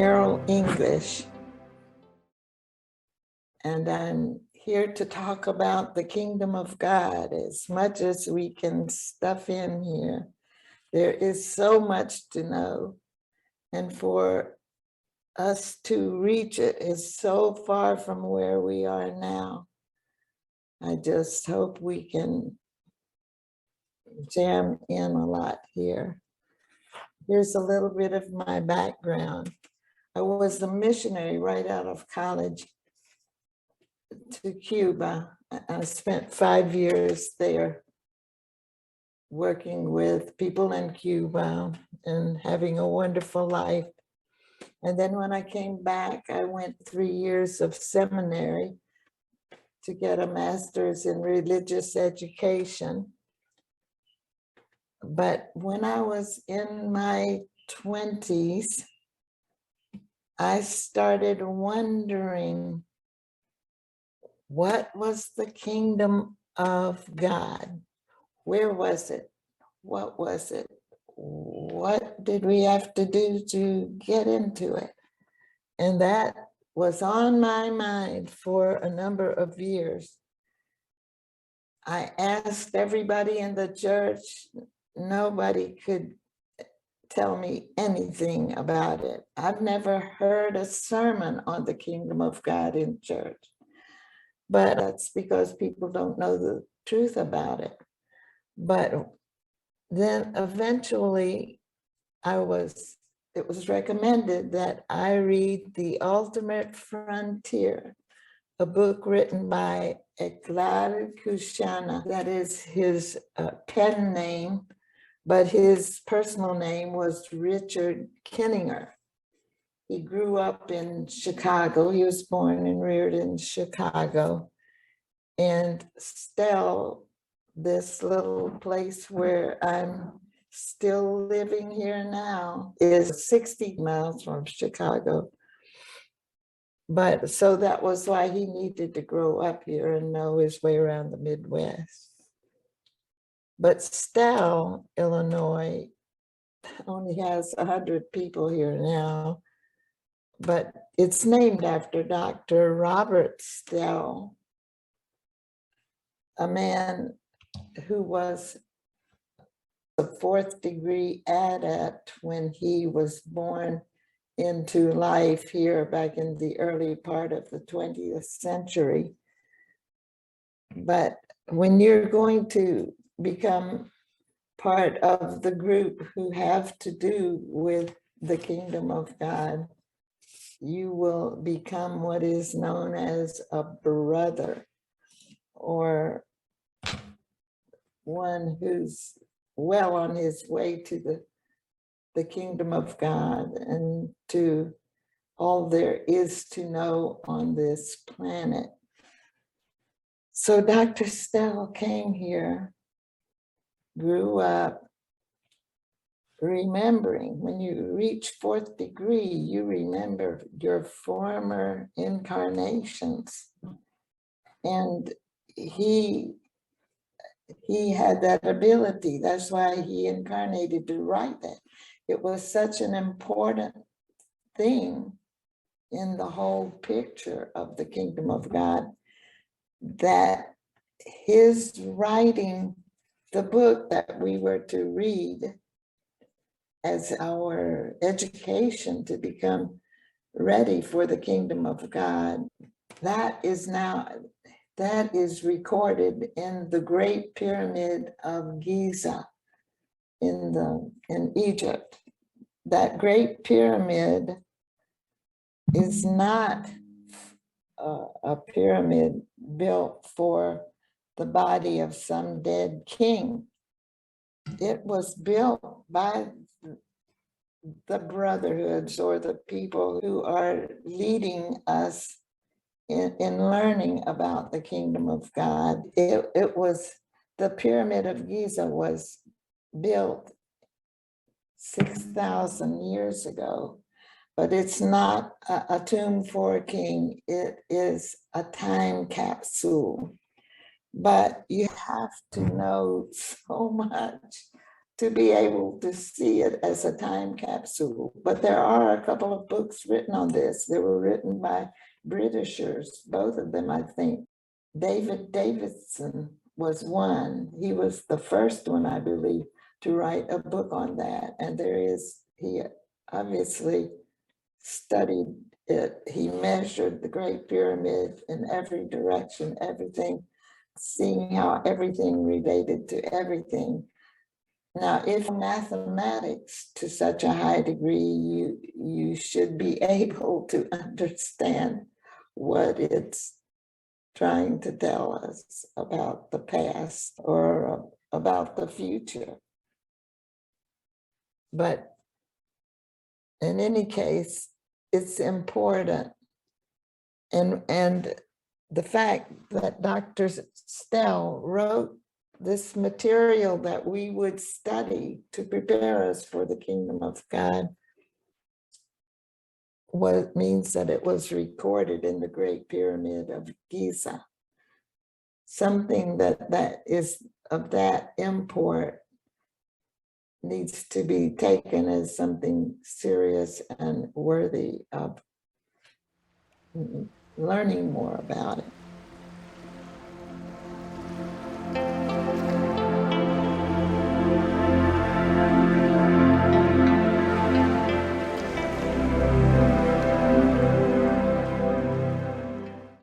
Carroll English, and I'm here to talk about the kingdom of God as much as we can stuff in here. There is so much to know, and for us to reach it is so far from where we are now. I just hope we can jam in a lot here. Here's a little bit of my background. I was a missionary right out of college to Cuba. I spent 5 years there working with people in Cuba and having a wonderful life. And then when I came back, I went 3 years of seminary to get a master's in religious education. But when I was in my 20s, I started wondering, what was the kingdom of God? Where was it? What was it? What did we have to do to get into it? And that was on my mind for a number of years. I asked everybody in the church. Nobody could tell me anything about it. I've never heard a sermon on the kingdom of God in church. But that's because people don't know the truth about it. But then eventually it was recommended that I read The Ultimate Frontier, a book written by Eklal Kushana. That is his pen name, but his personal name was Richard Kinninger. He grew up in Chicago. He was born and reared in Chicago. And still, this little place where I'm still living here now is 60 miles from Chicago. But so that was why he needed to grow up here and know his way around the Midwest. But Stell, Illinois, only has 100 people here now, but it's named after Dr. Robert Stell, a man who was a 4th-degree adept when he was born into life here back in the early part of the 20th century. But when you're going to become part of the group who have to do with the kingdom of God, you will become what is known as a brother, or one who's well on his way to the kingdom of God and to all there is to know on this planet. So Dr. Stell came here, grew up, remembering. When you reach 4th degree, you remember your former incarnations. And he had that ability. That's why he incarnated to write that. It was such an important thing in the whole picture of the kingdom of God that his writing the book that we were to read as our education to become ready for the kingdom of God, that is recorded in the Great Pyramid of Giza in Egypt. That Great Pyramid is not a pyramid built for the body of some dead king. It was built by the brotherhoods, or the people who are leading us in learning about the kingdom of God. The Pyramid of Giza was built 6,000 years ago, but it's not a tomb for a king. It is a time capsule. But you have to know so much to be able to see it as a time capsule. But there are a couple of books written on this. They were written by Britishers, both of them, I think. David Davidson was one. He was the first one, I believe, to write a book on that. And he obviously studied it. He measured the Great Pyramid in every direction, everything, seeing how everything related to everything. Now, if mathematics to such a high degree, you should be able to understand what it's trying to tell us about the past or about the future. But in any case, it's important. And the fact that Dr. Stell wrote this material that we would study to prepare us for the kingdom of God means that it was recorded in the Great Pyramid of Giza. Something that is of that import needs to be taken as something serious and worthy of learning more about it.